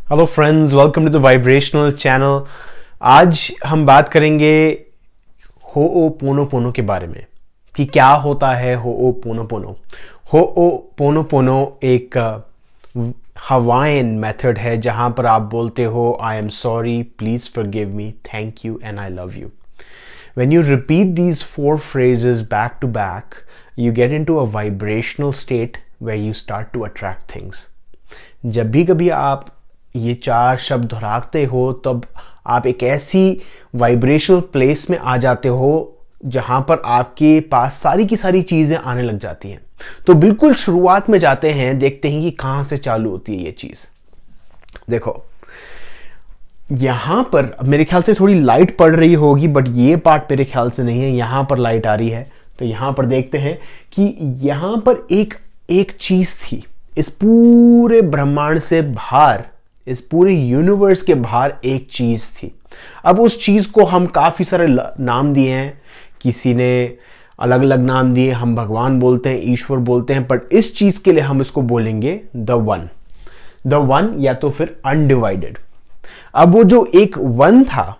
Hello friends, welcome to the vibrational channel. आज हम बात करेंगे होओपोनोपोनो के बारे में कि क्या होता है होओपोनोपोनो। होओपोनोपोनो एक हवाईन मेथड है जहां पर आप बोलते हो I am sorry, please forgive me, thank you and I love you. When you repeat these four phrases back to back, you get into a vibrational state where you start to attract things. जब भी कभी आप ये चार शब्द दोहराते हो तब आप एक ऐसी वाइब्रेशनल प्लेस में आ जाते हो जहां पर आपके पास सारी की सारी चीजें आने लग जाती हैं। तो बिल्कुल शुरुआत में जाते हैं, देखते हैं कि कहां से चालू होती है ये चीज। देखो यहां पर मेरे ख्याल से थोड़ी लाइट पड़ रही होगी, बट ये पार्ट मेरे ख्याल से नहीं है। यहां पर लाइट आ रही है तो यहां पर देखते हैं कि यहां पर एक चीज थी इस पूरे ब्रह्मांड से बाहर, इस पूरे यूनिवर्स के बाहर एक चीज थी। अब उस चीज को हम काफी सारे नाम दिए हैं, किसी ने अलग अलग नाम दिए। हम भगवान बोलते हैं, ईश्वर बोलते हैं, बट इस चीज के लिए हम इसको बोलेंगे द वन या तो फिर अनडिवाइडेड। अब वो जो एक वन था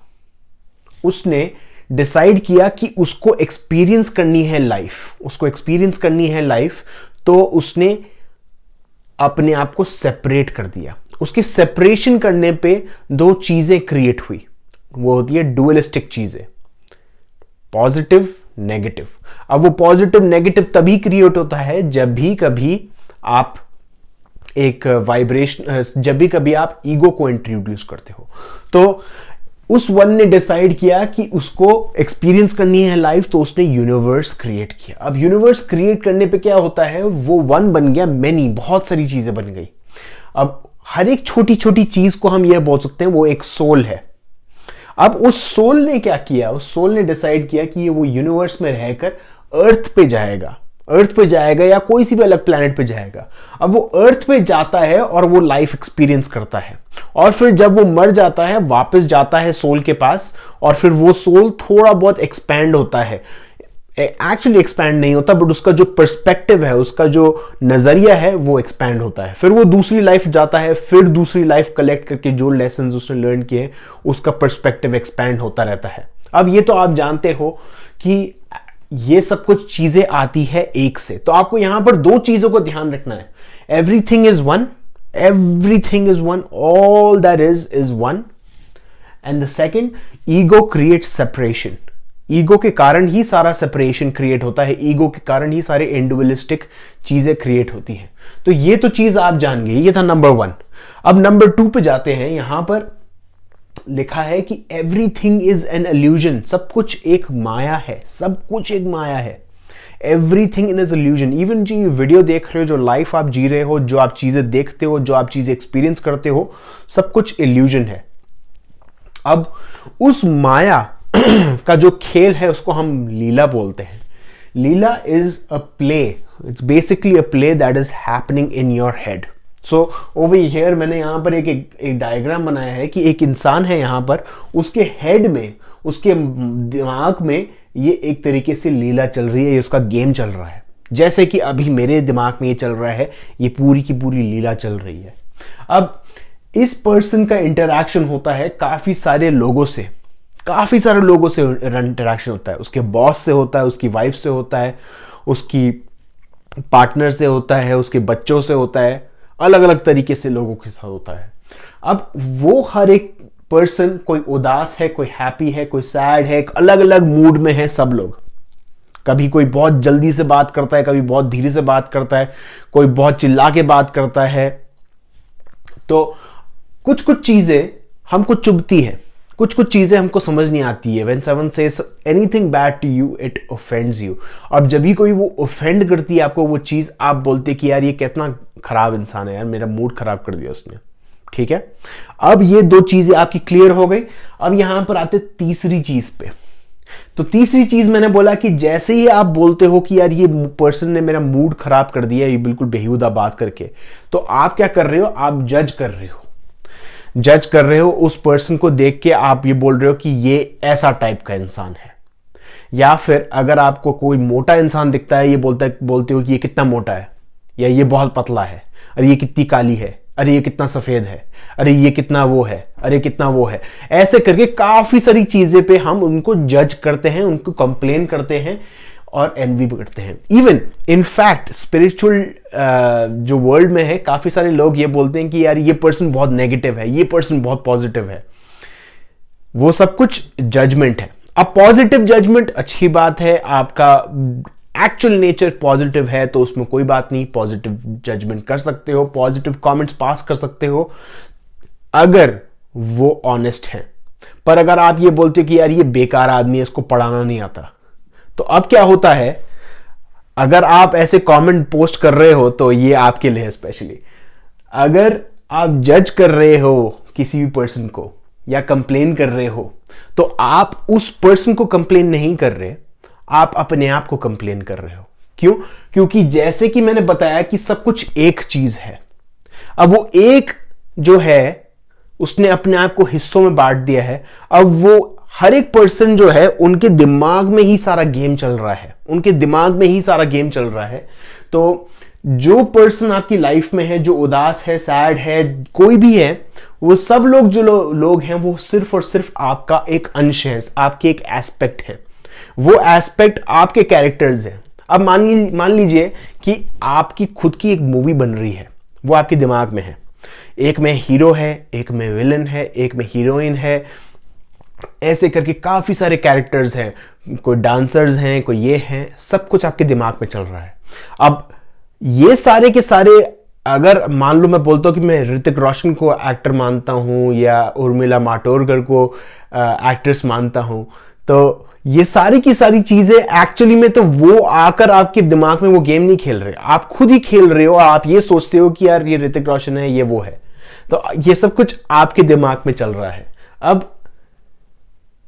उसने डिसाइड किया कि उसको एक्सपीरियंस करनी है लाइफ, तो उसने अपने आप को सेपरेट कर दिया। उसके सेपरेशन करने पे दो चीजें क्रिएट हुई, वो होती है डुअलिस्टिक चीजें, पॉजिटिव नेगेटिव। अब वो पॉजिटिव नेगेटिव तभी क्रिएट होता है जब भी कभी आप एक वाइब्रेशन, जब भी कभी आप ईगो को इंट्रोड्यूस करते हो। तो उस वन ने डिसाइड किया कि उसको एक्सपीरियंस करनी है लाइफ, तो उसने यूनिवर्स क्रिएट किया। अब यूनिवर्स क्रिएट करने पे क्या होता है, वो वन बन गया मैनी, बहुत सारी चीजें बन गई। अब हर एक छोटी छोटी चीज को हम यह बोल सकते हैं वो एक सोल है। अब उस सोल ने क्या किया, उस सोल ने डिसाइड किया कि ये वो यूनिवर्स में रहकर अर्थ पे जाएगा या कोई सी भी अलग प्लैनेट पे जाएगा। अब वो अर्थ पे जाता है और वो लाइफ एक्सपीरियंस करता है, और फिर जब वो मर जाता है वापस जाता है सोल के पास, और फिर वो सोल थोड़ा बहुत एक्सपैंड होता है। एक्चुअली एक्सपैंड नहीं होता, बट उसका जो पर्सपेक्टिव है, उसका जो नजरिया है वो एक्सपैंड होता है। फिर वो दूसरी लाइफ जाता है, फिर दूसरी लाइफ कलेक्ट करके जो लेसन उसने लर्न किए उसका पर्सपेक्टिव एक्सपैंड होता रहता है। अब ये तो आप जानते हो कि ये सब कुछ चीजें आती है एक से, तो आपको यहां पर दो चीजों को ध्यान रखना है। Everything is one, all that is one. And the second, ego creates separation. Ego के कारण ही सारा सेपरेशन क्रिएट होता है, ईगो के कारण ही सारे इंडिविजुअलिस्टिक चीजें क्रिएट होती हैं। तो ये तो चीज आप जान गए, ये था नंबर वन। अब नंबर टू पे जाते हैं। यहां पर लिखा है कि एवरीथिंग इज एन इल्यूजन, सब कुछ एक माया है, everything in is illusion. Even जो वीडियो देख रहे हो, जो लाइफ आप जी रहे हो, जो आप चीजें देखते हो, जो आप चीजें एक्सपीरियंस करते हो, सब कुछ इल्यूजन है। अब उस माया का जो खेल है उसको हम लीला बोलते हैं। Leela is a play, it's basically a play that is happening in your head. So over here मैंने यहां पर एक डायग्राम बनाया है कि एक इंसान है यहां पर, उसके हेड में, उसके दिमाग में ये एक तरीके से लीला चल रही है, ये उसका गेम चल रहा है। जैसे कि अभी मेरे दिमाग में ये चल रहा है, ये पूरी की पूरी लीला चल रही है। अब इस पर्सन का इंटरैक्शन होता है काफी सारे लोगों से इंटरैक्शन होता है। उसके बॉस से होता है, उसकी वाइफ से होता है, उसकी पार्टनर से होता है, उसके बच्चों से होता है, अलग अलग तरीके से लोगों के साथ होता है। अब वो हर एक पर्सन, कोई उदास है, कोई हैप्पी है, कोई सैड है, अलग अलग मूड में है सब लोग। कभी कोई बहुत जल्दी से बात करता है, कभी बहुत धीरे से बात करता है, कोई बहुत चिल्ला के बात करता है। तो कुछ कुछ चीजें हमको चुभती है, कुछ कुछ चीजें हमको समझ नहीं आती है। When someone says anything bad to you, it offends you। अब जब भी कोई वो ऑफेंड करती है आपको वो चीज, आप बोलते कि यार ये कितना खराब इंसान है, यार मेरा मूड खराब कर दिया उसने। ठीक है, अब ये दो चीजें आपकी क्लियर हो गई। अब यहां पर आते तीसरी चीज पे। तो तीसरी चीज मैंने बोला कि जैसे ही आप बोलते हो कि यार ये पर्सन ने मेरा मूड खराब कर दिया, ये बिल्कुल बेहुदा बात करके, तो आप क्या कर रहे हो, आप जज कर रहे हो उस पर्सन को देख के। आप ये बोल रहे हो कि ये ऐसा टाइप का इंसान है। या फिर अगर आपको कोई मोटा इंसान दिखता है, ये बोलते हो कि ये कितना मोटा है, या ये बहुत पतला है, और ये कितनी काली है, अरे ये कितना सफेद है, अरे ये कितना वो है, अरे कितना वो है। ऐसे करके काफी सारी चीजें पे हम उनको जज करते हैं, उनको कंप्लेन करते हैं और एनवी भी करते हैं। इवन इनफैक्ट स्पिरिचुअल जो वर्ल्ड में है, काफी सारे लोग ये बोलते हैं कि यार ये पर्सन बहुत नेगेटिव है, ये पर्सन बहुत पॉजिटिव है। वो सब कुछ जजमेंट है। अब पॉजिटिव जजमेंट अच्छी बात है, आपका एक्चुअल नेचर पॉजिटिव है तो उसमें कोई बात नहीं, पॉजिटिव जजमेंट कर सकते हो, पॉजिटिव कमेंट्स पास कर सकते हो अगर वो ऑनेस्ट है। पर अगर आप ये बोलते हो कि यार ये बेकार आदमी है, इसको पढ़ाना नहीं आता, तो अब क्या होता है, अगर आप ऐसे कमेंट पोस्ट कर रहे हो तो ये आपके लिए है स्पेशली। अगर आप जज कर रहे हो किसी भी पर्सन को या कंप्लेन कर रहे हो, तो आप उस पर्सन को कंप्लेन नहीं कर रहे, आप अपने आप को कंप्लेन कर रहे हो। क्यों? क्योंकि जैसे कि मैंने बताया कि सब कुछ एक चीज है। अब वो एक जो है उसने अपने आप को हिस्सों में बांट दिया है। अब वो हर एक पर्सन जो है उनके दिमाग में ही सारा गेम चल रहा है, उनके दिमाग में ही सारा गेम चल रहा है। तो जो पर्सन आपकी लाइफ में है, जो उदास है, सैड है, कोई भी है, वो सब लोग जो लोग हैं वो सिर्फ और सिर्फ आपका एक अंश है, आपके एक एस्पेक्ट है। वो एस्पेक्ट आपके कैरेक्टर्स हैं। अब मान लीजिए कि आपकी खुद की एक मूवी बन रही है, वो आपके दिमाग में है। एक में हीरो है, एक में विलन है, एक में हीरोइन है, ऐसे करके काफी सारे कैरेक्टर्स हैं, कोई डांसर्स हैं, कोई ये हैं, सब कुछ आपके दिमाग में चल रहा है। अब ये सारे के सारे, अगर मान लो मैं बोलता हूं कि मैं ऋतिक रोशन को एक्टर मानता हूं या उर्मिला मातोंडकर को एक्ट्रेस मानता हूं, तो ये सारी की सारी चीजें एक्चुअली में तो वो आकर आपके दिमाग में वो गेम नहीं खेल रहे, आप खुद ही खेल रहे हो। आप ये सोचते हो कि यार ये ऋतिक रोशन है, ये वो है, तो ये सब कुछ आपके दिमाग में चल रहा है। अब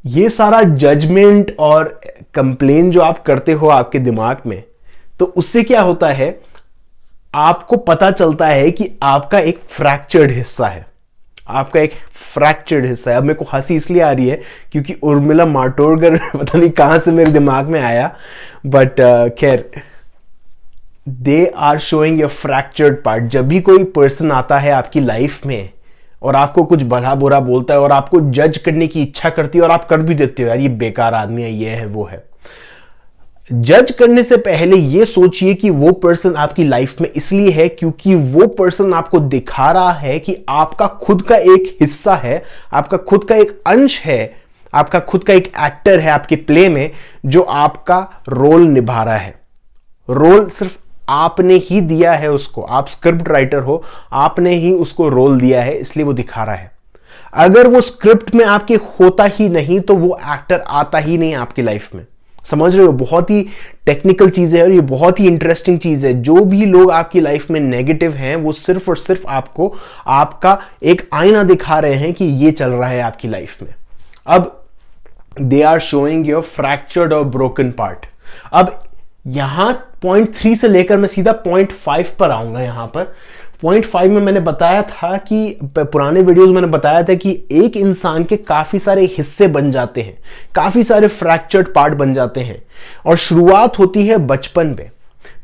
ये सारा जजमेंट और कंप्लेन जो आप करते हो आपके दिमाग में, तो उससे क्या होता है, आपको पता चलता है कि आपका एक फ्रैक्चर्ड हिस्सा है, आपका एक फ्रैक्चर्ड हिस्सा है। अब मेरे को हंसी इसलिए आ रही है क्योंकि उर्मिला मातोंडकर पता नहीं कहां से मेरे दिमाग में आया, बट खैर, they are showing your fractured part. जब भी कोई पर्सन आता है आपकी लाइफ में और आपको कुछ भला बुरा बोलता है और आपको जज करने की इच्छा करती है और आप कर भी देते हो, यार ये बेकार आदमी है, ये है, वो है। जज करने से पहले यह सोचिए कि वो पर्सन आपकी लाइफ में इसलिए है क्योंकि वो पर्सन आपको दिखा रहा है कि आपका खुद का एक हिस्सा है, आपका खुद का एक अंश है, आपका खुद का एक एक्टर है आपके प्ले में, जो आपका रोल निभा रहा है। रोल सिर्फ आपने ही दिया है उसको, आप स्क्रिप्ट राइटर हो, आपने ही उसको रोल दिया है, इसलिए वो दिखा रहा है। अगर वो स्क्रिप्ट में आपके होता ही नहीं तो वो एक्टर आता ही नहीं आपकी लाइफ में। समझ रहे हो? बहुत ही टेक्निकल चीज है और ये बहुत ही इंटरेस्टिंग चीज है। जो भी लोग आपकी लाइफ में नेगेटिव हैं वो सिर्फ और सिर्फ आपको आपका एक आईना दिखा रहे हैं कि ये चल रहा है आपकी लाइफ में। अब they are showing your fractured और ब्रोकन पार्ट। अब यहां पॉइंट 3 से लेकर मैं सीधा पॉइंट 5 पर आऊंगा। यहां पर पॉइंट 5 में मैंने बताया था कि पुराने वीडियोस मैंने बताया था कि एक इंसान के काफी सारे हिस्से बन जाते हैं, काफी सारे फ्रैक्चर्ड पार्ट बन जाते हैं और शुरुआत होती है बचपन में।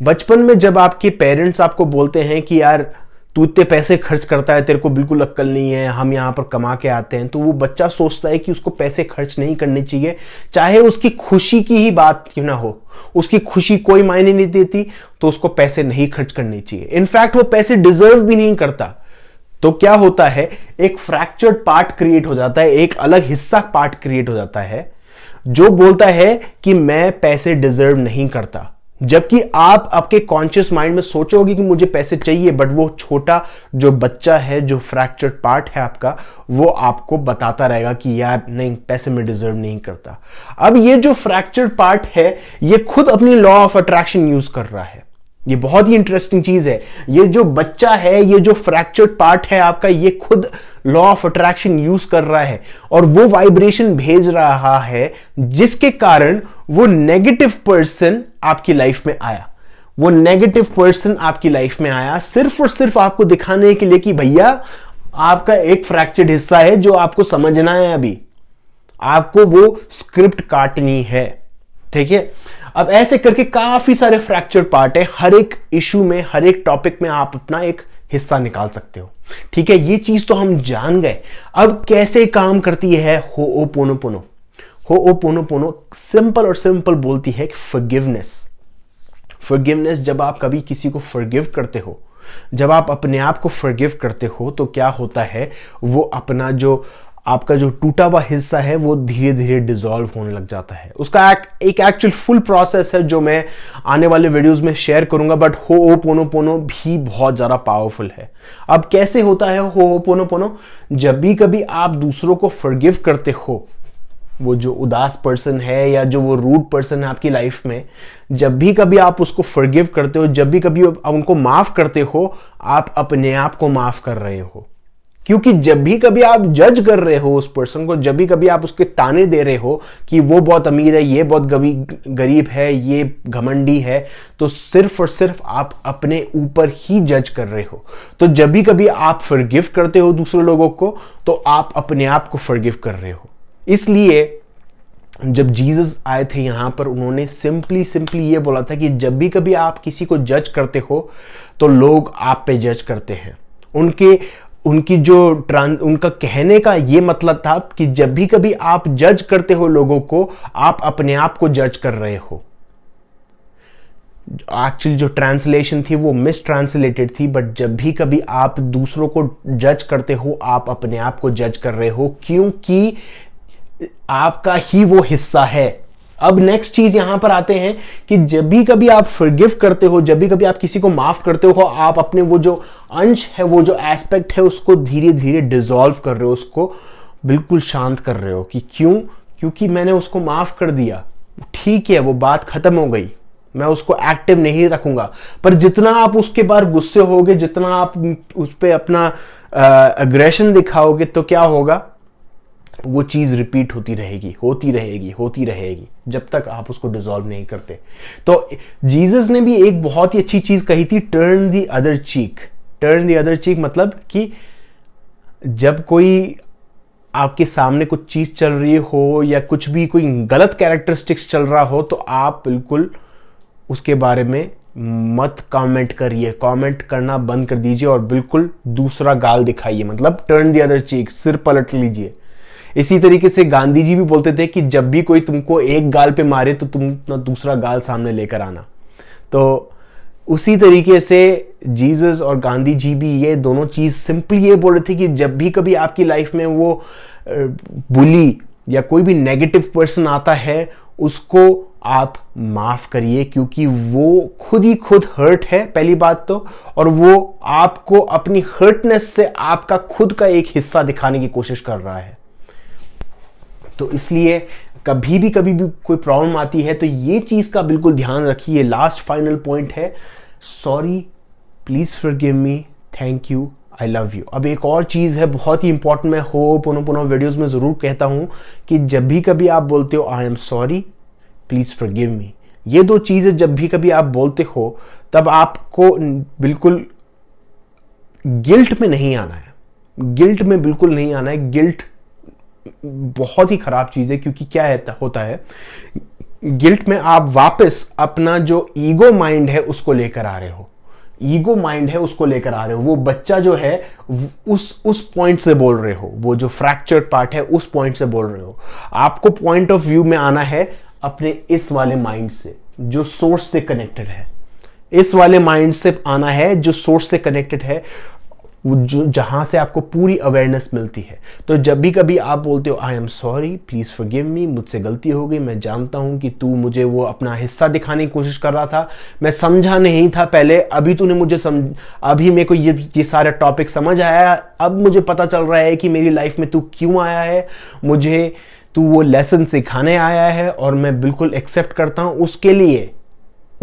बचपन में जब आपके पेरेंट्स आपको बोलते हैं कि यार तू इतने पैसे खर्च करता है, तेरे को बिल्कुल अक्ल नहीं है, हम यहाँ पर कमा के आते हैं, तो वो बच्चा सोचता है कि उसको पैसे खर्च नहीं करने चाहिए, चाहे उसकी खुशी की ही बात क्यों ना हो, उसकी खुशी कोई मायने नहीं देती, तो उसको पैसे नहीं खर्च करने चाहिए। इनफैक्ट वो पैसे डिजर्व भी नहीं करता। तो क्या होता है, एक फ्रैक्चर्ड पार्ट क्रिएट हो जाता है, एक अलग हिस्सा पार्ट क्रिएट हो जाता है जो बोलता है कि मैं पैसे डिजर्व नहीं करता। जबकि आप आपके कॉन्शियस माइंड में सोचोगे कि मुझे पैसे चाहिए, बट वो छोटा जो बच्चा है, जो फ्रैक्चर्ड पार्ट है आपका, वो आपको बताता रहेगा कि यार नहीं, पैसे में डिजर्व नहीं करता। अब ये जो फ्रैक्चर्ड पार्ट है ये खुद अपनी लॉ ऑफ अट्रैक्शन यूज कर रहा है। ये बहुत ही इंटरेस्टिंग चीज है। ये जो बच्चा है, ये जो फ्रैक्चर्ड पार्ट है आपका, ये खुद लॉ ऑफ अट्रैक्शन यूज कर रहा है और वो वाइब्रेशन भेज रहा है जिसके कारण वो नेगेटिव पर्सन आपकी लाइफ में आया। वो नेगेटिव पर्सन आपकी लाइफ में आया सिर्फ और सिर्फ आपको दिखाने के लिए कि भैया आपका एक फ्रैक्चर्ड हिस्सा है जो आपको समझना है। अभी आपको वो स्क्रिप्ट काटनी है, ठीक है। अब ऐसे करके काफी सारे फ्रैक्चर पार्ट है। हर एक इशू में, हर एक टॉपिक में आप अपना एक हिस्सा निकाल सकते हो। ठीक है, ये चीज तो हम जान गए। अब कैसे काम करती है होओपोनोपोनो? होओपोनोपोनो सिंपल और सिंपल बोलती है कि फॉरगिवनेस। जब आप कभी किसी को फॉरगिव करते हो, जब आप अपने आप को फॉरगिव करते हो, तो क्या होता है, वो अपना जो आपका जो टूटा हुआ हिस्सा है वो धीरे धीरे डिसॉल्व होने लग जाता है। उसका एक एक्चुअल फुल प्रोसेस है जो मैं आने वाले वीडियोस में शेयर करूंगा, बट होओपोनोपोनो भी बहुत ज़्यादा पावरफुल है। अब कैसे होता है होओपोनोपोनो? जब भी कभी आप दूसरों को फॉरगिव करते हो, वो जो उदास पर्सन है या जो वो रूड पर्सन है आपकी लाइफ में, जब भी कभी आप उसको फॉरगिव करते हो, जब भी कभी आप उनको माफ करते हो, आप अपने आप को माफ कर रहे हो। क्योंकि जब भी कभी आप जज कर रहे हो उस पर्सन को, जब भी कभी आप उसके ताने दे रहे हो कि वो बहुत अमीर है, ये बहुत गरीब है, ये घमंडी है, तो सिर्फ और सिर्फ आप अपने ऊपर ही जज कर रहे हो। तो जब भी कभी आप फॉरगिव करते हो दूसरे लोगों को, तो आप अपने आप को फॉरगिव कर रहे हो। इसलिए जब जीसस आए थे यहां पर, उन्होंने सिंपली ये बोला था कि जब भी कभी आप किसी को जज करते हो, तो लोग आप पे जज करते हैं। उनका कहने का ये मतलब था कि जब भी कभी आप जज करते हो लोगों को, आप अपने आप को जज कर रहे हो। एक्चुअली जो ट्रांसलेशन थी वो मिस ट्रांसलेटेड थी, बट जब भी कभी आप दूसरों को जज करते हो, आप अपने आप को जज कर रहे हो, क्योंकि आपका ही वो हिस्सा है। अब नेक्स्ट चीज यहां पर आते हैं कि जब भी कभी आप फॉरगिव करते हो, जब भी कभी आप किसी को माफ करते हो, आप अपने वो जो अंश है, वो जो एस्पेक्ट है, उसको धीरे धीरे डिसॉल्व कर रहे हो, उसको बिल्कुल शांत कर रहे हो। कि क्यों? क्योंकि मैंने उसको माफ कर दिया, ठीक है, वो बात खत्म हो गई, मैं उसको एक्टिव नहीं रखूंगा। पर जितना आप उसके बाद गुस्से होगे, जितना आप उस पर अपना अग्रेशन दिखाओगे, तो क्या होगा, वो चीज रिपीट होती रहेगी जब तक आप उसको डिसॉल्व नहीं करते। तो जीसस ने भी एक बहुत ही अच्छी चीज कही थी, टर्न द अदर चीक। मतलब कि जब कोई आपके सामने कुछ चीज चल रही हो या कुछ भी कोई गलत कैरेक्टरिस्टिक्स चल रहा हो, तो आप बिल्कुल उसके बारे में मत कमेंट करिए, कमेंट करना बंद कर दीजिए और बिल्कुल दूसरा गाल दिखाइए। मतलब टर्न द अदर चीक, सिर पलट लीजिए। इसी तरीके से गांधी जी भी बोलते थे कि जब भी कोई तुमको एक गाल पे मारे, तो तुम अपना दूसरा गाल सामने लेकर आना। तो उसी तरीके से जीसस और गांधी जी भी ये दोनों चीज सिंपली ये बोल रहे थे कि जब भी कभी आपकी लाइफ में वो बुली या कोई भी नेगेटिव पर्सन आता है, उसको आप माफ करिए, क्योंकि वो खुद हर्ट है, पहली बात तो, और वो आपको अपनी हर्टनेस से आपका खुद का एक हिस्सा दिखाने की कोशिश कर रहा है। तो इसलिए कभी भी कोई प्रॉब्लम आती है, तो ये चीज का बिल्कुल ध्यान रखिए। लास्ट फाइनल पॉइंट है, sorry, please forgive me, thank you, I love you. अब एक और चीज है बहुत ही इंपॉर्टेंट, मैं होओपोनोपोनो वीडियोस में जरूर कहता हूं कि जब भी कभी आप बोलते हो I am sorry, please forgive me, ये दो चीजें जब भी कभी आप बोलते हो, तब आपको बिल्कुल गिल्ट में नहीं आना है, गिल्ट में बिल्कुल नहीं आना है। गिल्ट बहुत ही खराब चीज है, क्योंकि क्या होता है, गिल्ट में आप वापस अपना जो ईगो माइंड है उसको लेकर आ रहे हो, वो बच्चा जो है उस पॉइंट से बोल रहे हो, वो जो फ्रैक्चर्ड पार्ट है उस पॉइंट से बोल रहे हो। आपको पॉइंट ऑफ व्यू में आना है अपने इस वाले माइंड से जो सोर्स से कनेक्टेड है, इस वाले माइंड से आना है जो सोर्स से कनेक्टेड है, जो जहां से आपको पूरी अवेयरनेस मिलती है। तो जब भी कभी आप बोलते हो I am sorry, please forgive me, मुझसे गलती हो गई, मैं जानता हूं कि तू मुझे वो अपना हिस्सा दिखाने की कोशिश कर रहा था, मैं समझा नहीं था पहले, अभी तूने मुझे अभी मेरे को ये सारे टॉपिक समझ आया, अब मुझे पता चल रहा है कि मेरी लाइफ में तू क्यों आया है, मुझे तू वो लेसन सिखाने आया है, और मैं बिल्कुल एक्सेप्ट करता हूं।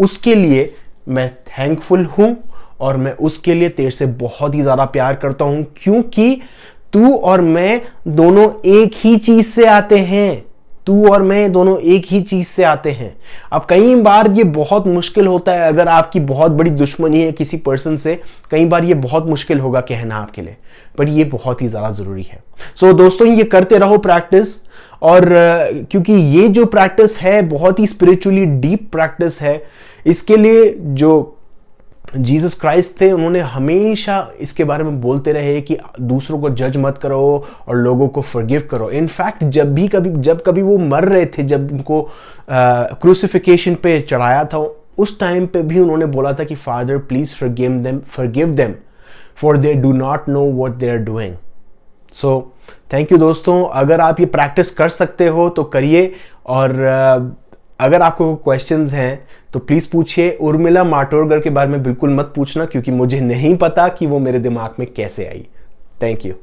उसके लिए मैं थैंकफुल हूं, और मैं उसके लिए तेरे से बहुत ही ज्यादा प्यार करता हूं, क्योंकि तू और मैं दोनों एक ही चीज से आते हैं, अब कई बार ये बहुत मुश्किल होता है, अगर आपकी बहुत बड़ी दुश्मनी है किसी पर्सन से, कई बार ये बहुत मुश्किल होगा कहना आपके लिए, पर ये बहुत ही ज्यादा जरूरी है। सो दोस्तों, ये करते रहो प्रैक्टिस, और क्योंकि ये जो प्रैक्टिस है बहुत ही स्पिरिचुअली डीप प्रैक्टिस है, इसके लिए जो जीसस क्राइस्ट थे, उन्होंने हमेशा इसके बारे में बोलते रहे कि दूसरों को जज मत करो और लोगों को फॉरगिव करो। इनफैक्ट जब कभी वो मर रहे थे, जब उनको क्रूसिफिकेशन पे चढ़ाया था, उस टाइम पे भी उन्होंने बोला था कि father please forgive them for they do not know what they are doing. So thank you दोस्तों, अगर आप ये प्रैक्टिस कर सकते हो तो करिए, और अगर आपको क्वेश्चंस हैं तो प्लीज़ पूछिए। उर्मिला माटोरकर के बारे में बिल्कुल मत पूछना, क्योंकि मुझे नहीं पता कि वो मेरे दिमाग में कैसे आई। Thank you.